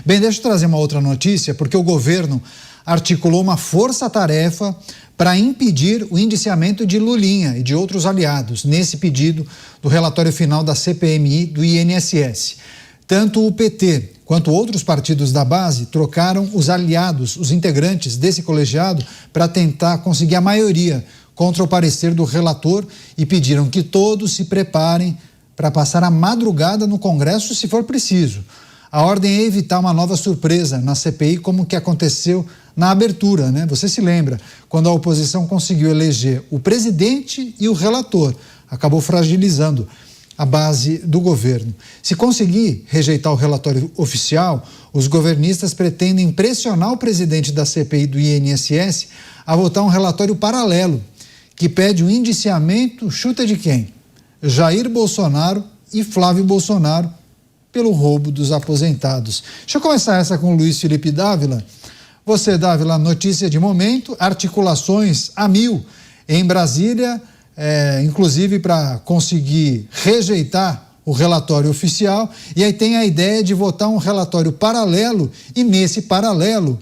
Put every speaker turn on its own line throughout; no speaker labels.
Bem, deixa eu trazer uma outra notícia, porque o governo articulou uma força-tarefa para impedir o indiciamento de Lulinha e de outros aliados nesse pedido do relatório final da CPMI do INSS. Tanto o PT quanto outros partidos da base trocaram os aliados, os integrantes desse colegiado, para tentar conseguir a maioria contra o parecer do relator e pediram que todos se preparem para passar a madrugada no Congresso se for preciso. A ordem é evitar uma nova surpresa na CPI, como que aconteceu na abertura, né? Você se lembra, quando a oposição conseguiu eleger o presidente e o relator, acabou fragilizando a base do governo. Se conseguir rejeitar o relatório oficial, os governistas pretendem pressionar o presidente da CPI do INSS a votar um relatório paralelo, que pede o indiciamento, chuta de quem? Jair Bolsonaro e Flávio Bolsonaro, pelo roubo dos aposentados. Deixa eu começar essa com o Luiz Felipe Dávila. Você, Dávila, notícia de momento, articulações a mil em Brasília, inclusive para conseguir rejeitar o relatório oficial, e aí tem a ideia de votar um relatório paralelo, e nesse paralelo,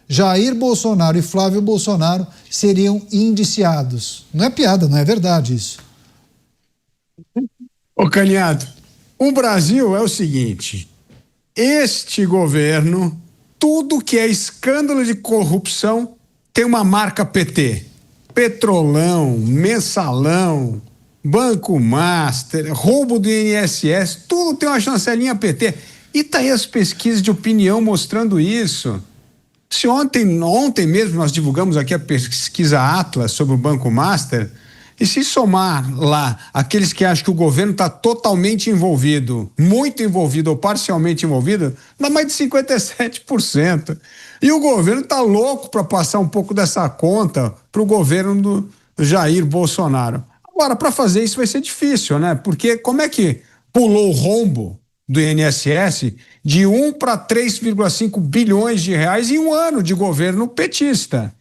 Jair Bolsonaro e Flávio Bolsonaro seriam indiciados. Não é piada, não é verdade isso.
Ô Canhado, o Brasil é o seguinte, este governo, tudo que é escândalo de corrupção tem uma marca PT. Petrolão, Mensalão, Banco Master, roubo do INSS, tudo tem uma chancelinha PT. E tá aí as pesquisas de opinião mostrando isso. Se ontem mesmo nós divulgamos aqui a pesquisa Atlas sobre o Banco Master, e se somar lá aqueles que acham que o governo está totalmente envolvido, muito envolvido ou parcialmente envolvido, dá mais de 57%. E o governo está louco para passar um pouco dessa conta para o governo do Jair Bolsonaro. Agora, para fazer isso vai ser difícil, né? Porque como é que pulou o rombo do INSS de 1 para 3,5 bilhões de reais em um ano de governo petista?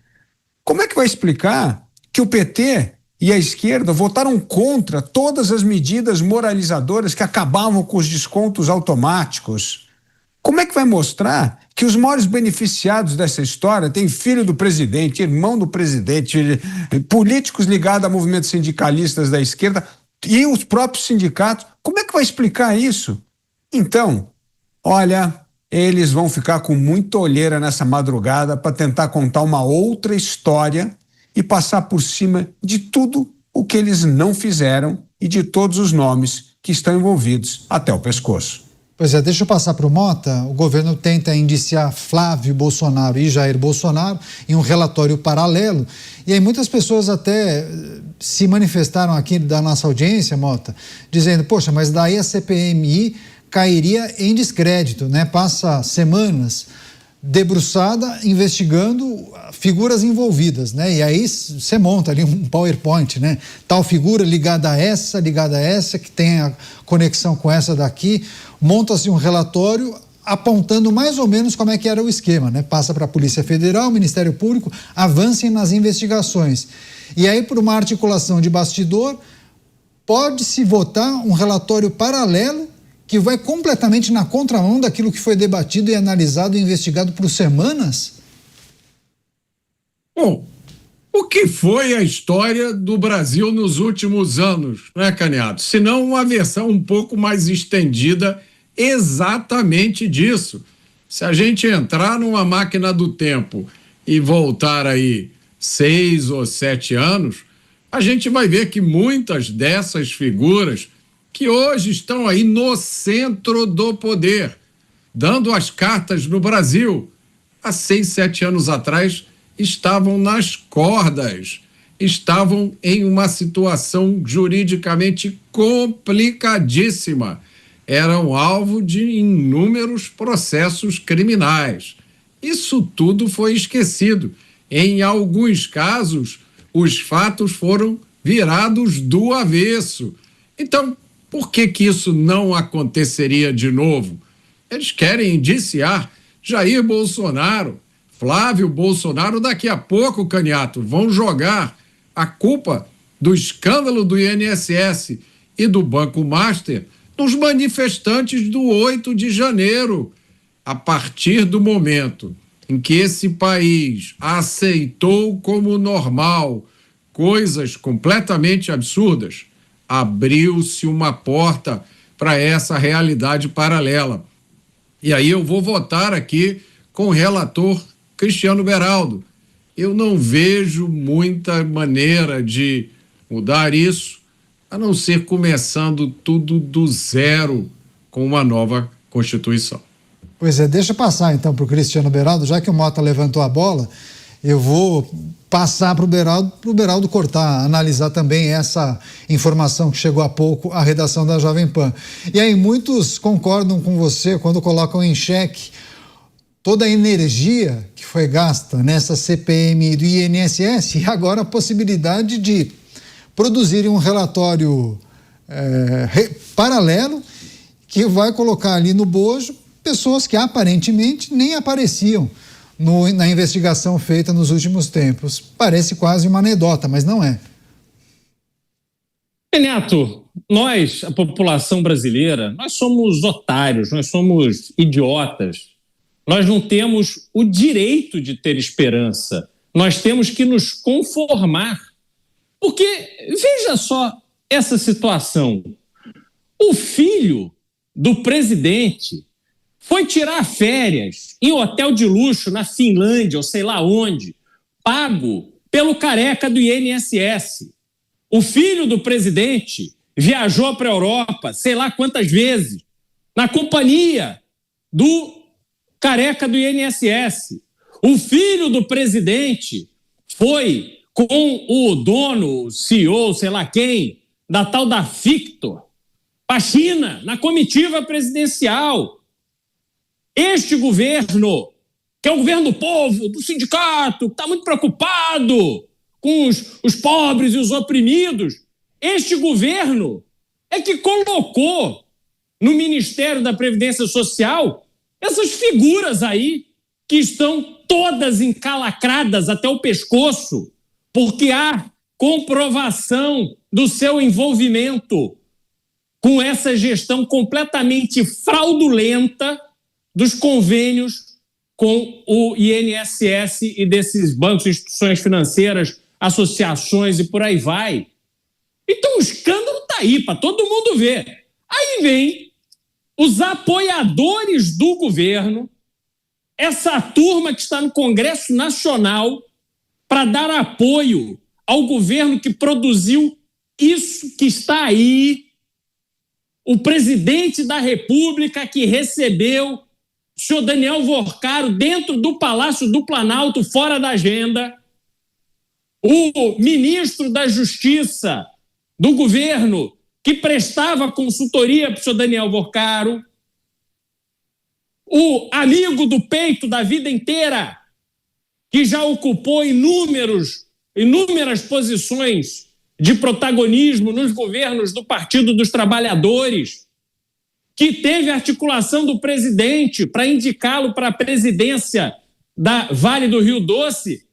Como é que vai explicar que o PT e a esquerda votaram contra todas as medidas moralizadoras que acabavam com os descontos automáticos? Como é que vai mostrar que os maiores beneficiados dessa história têm filho do presidente, irmão do presidente, políticos ligados a movimentos sindicalistas da esquerda e os próprios sindicatos? Como é que vai explicar isso? Então, olha, eles vão ficar com muita olheira nessa madrugada para tentar contar uma outra história e passar por cima de tudo o que eles não fizeram e de todos os nomes que estão envolvidos até o pescoço.
Pois é, deixa eu passar para o Mota. O governo tenta indiciar Flávio Bolsonaro e Jair Bolsonaro em um relatório paralelo. E aí muitas pessoas até se manifestaram aqui da nossa audiência, Mota, dizendo, poxa, mas daí a CPMI cairia em descrédito, né? Passa semanas debruçada investigando figuras envolvidas, né? E aí você monta ali um PowerPoint, né? Tal figura ligada a essa, que tem a conexão com essa daqui, monta-se um relatório apontando mais ou menos como é que era o esquema, né? Passa para a Polícia Federal, Ministério Público, avancem nas investigações. E aí, por uma articulação de bastidor, pode-se votar um relatório paralelo que vai completamente na contramão daquilo que foi debatido e analisado e investigado por semanas?
Bom, o que foi a história do Brasil nos últimos anos, né, Canhado? Se não uma versão um pouco mais estendida exatamente disso. Se a gente entrar numa máquina do tempo e voltar aí 6 ou 7 anos, a gente vai ver que muitas dessas figuras que hoje estão aí no centro do poder, dando as cartas no Brasil, há 6, 7 anos atrás, estavam nas cordas, estavam em uma situação juridicamente complicadíssima, eram alvo de inúmeros processos criminais. Isso tudo foi esquecido. Em alguns casos, os fatos foram virados do avesso. Então, por que isso não aconteceria de novo? Eles querem indiciar Jair Bolsonaro, Flávio Bolsonaro, daqui a pouco, Canhato, vão jogar a culpa do escândalo do INSS e do Banco Master nos manifestantes do 8 de janeiro. a partir do momento em que esse país aceitou como normal coisas completamente absurdas, abriu-se uma porta para essa realidade paralela. E aí eu vou votar aqui com o relator Cristiano Beraldo. Eu não vejo muita maneira de mudar isso, a não ser começando tudo do zero com uma nova Constituição.
Pois é, deixa eu passar então para o Cristiano Beraldo, já que o Mota levantou a bola, eu vou passar para o Beraldo cortar, analisar também essa informação que chegou há pouco à redação da Jovem Pan. E aí muitos concordam com você quando colocam em xeque toda a energia que foi gasta nessa CPMI do INSS e agora a possibilidade de produzirem um relatório paralelo que vai colocar ali no bojo pessoas que aparentemente nem apareciam na investigação feita nos últimos tempos. Parece quase uma anedota, mas não é.
Neto, nós, a população brasileira, nós somos otários, nós somos idiotas. Nós não temos o direito de ter esperança. Nós temos que nos conformar. Porque, veja só essa situação. O filho do presidente foi tirar férias em hotel de luxo na Finlândia, ou sei lá onde, pago pelo careca do INSS. O filho do presidente viajou para a Europa, sei lá quantas vezes, na companhia do careca do INSS. O filho do presidente foi com o dono, o CEO, sei lá quem, da tal da Victor, para a China, na comitiva presidencial. Este governo, que é o governo do povo, do sindicato, que está muito preocupado com os pobres e os oprimidos, este governo é que colocou no Ministério da Previdência Social essas figuras aí que estão todas encalacradas até o pescoço, porque há comprovação do seu envolvimento com essa gestão completamente fraudulenta dos convênios com o INSS e desses bancos, instituições financeiras, associações e por aí vai. Então o escândalo está aí para todo mundo ver. Aí vem os apoiadores do governo, essa turma que está no Congresso Nacional para dar apoio ao governo que produziu isso que está aí, o presidente da República que recebeu o senhor Daniel Worcaro dentro do Palácio do Planalto, fora da agenda, o ministro da Justiça do governo que prestava consultoria para o senhor Daniel Worcaro, o amigo do peito da vida inteira, que já ocupou inúmeras posições de protagonismo nos governos do Partido dos Trabalhadores, que teve articulação do presidente para indicá-lo para a presidência da Vale do Rio Doce,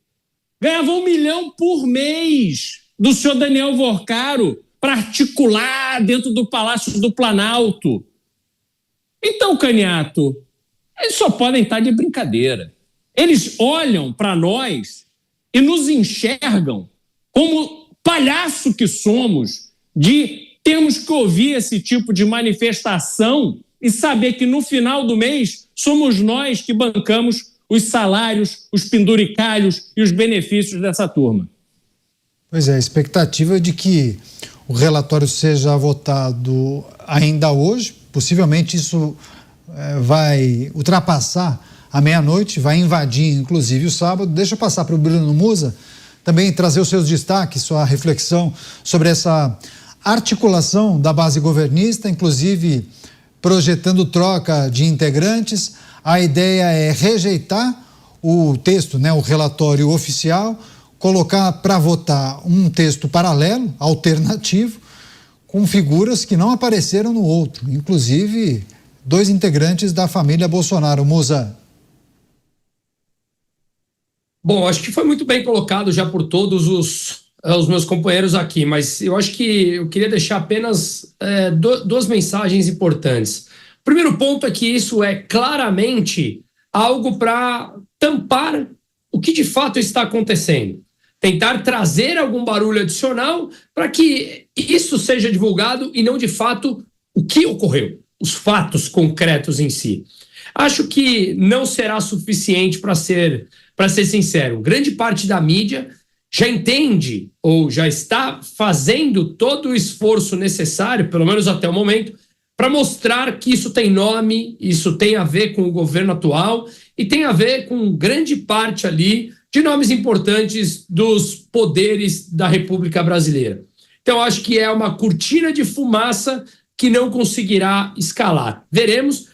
ganhava R$1 milhão por mês do senhor Daniel Worcaro para articular dentro do Palácio do Planalto. Então, Caniato, eles só podem estar de brincadeira. Eles olham para nós e nos enxergam como palhaço que somos, de termos que ouvir esse tipo de manifestação e saber que no final do mês somos nós que bancamos os salários, os penduricalhos e os benefícios dessa turma.
Pois é, a expectativa é de que o relatório seja votado ainda hoje, possivelmente isso vai ultrapassar a meia-noite, vai invadir inclusive o sábado. Deixa eu passar para o Bruno Musa também trazer os seus destaques, sua reflexão sobre essa articulação da base governista, inclusive projetando troca de integrantes. A ideia é rejeitar o texto, o relatório oficial, colocar para votar um texto paralelo, alternativo, com figuras que não apareceram no outro, inclusive 2 integrantes da família Bolsonaro. Musa.
Bom, acho que foi muito bem colocado já por todos os meus companheiros aqui, mas eu acho que eu queria deixar apenas 2 mensagens importantes. primeiro ponto é que isso é claramente algo para tampar o que de fato está acontecendo. Tentar trazer algum barulho adicional para que isso seja divulgado e não de fato o que ocorreu, os fatos concretos em si. Acho que não será suficiente para ser sincero. Grande parte da mídia já entende ou já está fazendo todo o esforço necessário, pelo menos até o momento, para mostrar que isso tem nome, isso tem a ver com o governo atual e tem a ver com grande parte ali de nomes importantes dos poderes da República Brasileira. Então, acho que é uma cortina de fumaça que não conseguirá escalar. Veremos.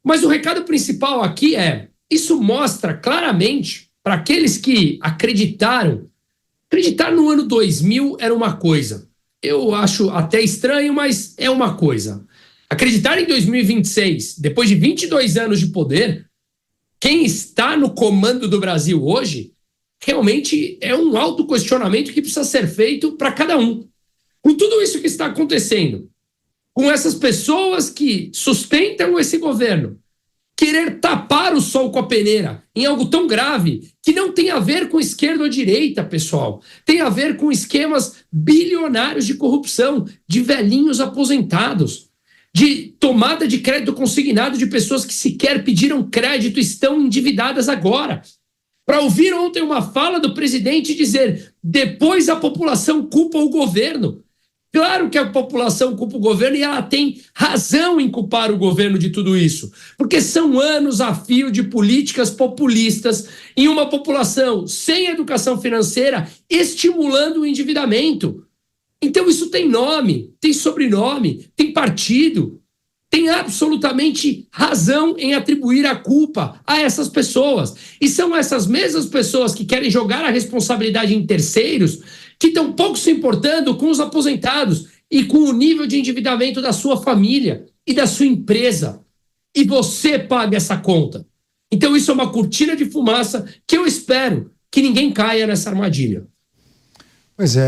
Mas o recado principal aqui é, isso mostra claramente para aqueles que acreditar no ano 2000 era uma coisa. Eu acho até estranho, mas é uma coisa. Acreditar em 2026, depois de 22 anos de poder, quem está no comando do Brasil hoje, realmente é um autoquestionamento que precisa ser feito para cada um. Com tudo isso que está acontecendo, com essas pessoas que sustentam esse governo, querer tapar o sol com a peneira em algo tão grave que não tem a ver com esquerda ou direita, pessoal. Tem a ver com esquemas bilionários de corrupção, de velhinhos aposentados, de tomada de crédito consignado de pessoas que sequer pediram crédito e estão endividadas agora. Para ouvir ontem uma fala do presidente dizer depois a população culpa o governo. Claro que a população culpa o governo e ela tem razão em culpar o governo de tudo isso, porque são anos a fio de políticas populistas em uma população sem educação financeira estimulando o endividamento. Então isso tem nome, tem sobrenome, tem partido, tem absolutamente razão em atribuir a culpa a essas pessoas. E são essas mesmas pessoas que querem jogar a responsabilidade em terceiros que estão pouco se importando com os aposentados e com o nível de endividamento da sua família e da sua empresa. E você paga essa conta. Então isso é uma cortina de fumaça que eu espero que ninguém caia nessa armadilha.
Pois é.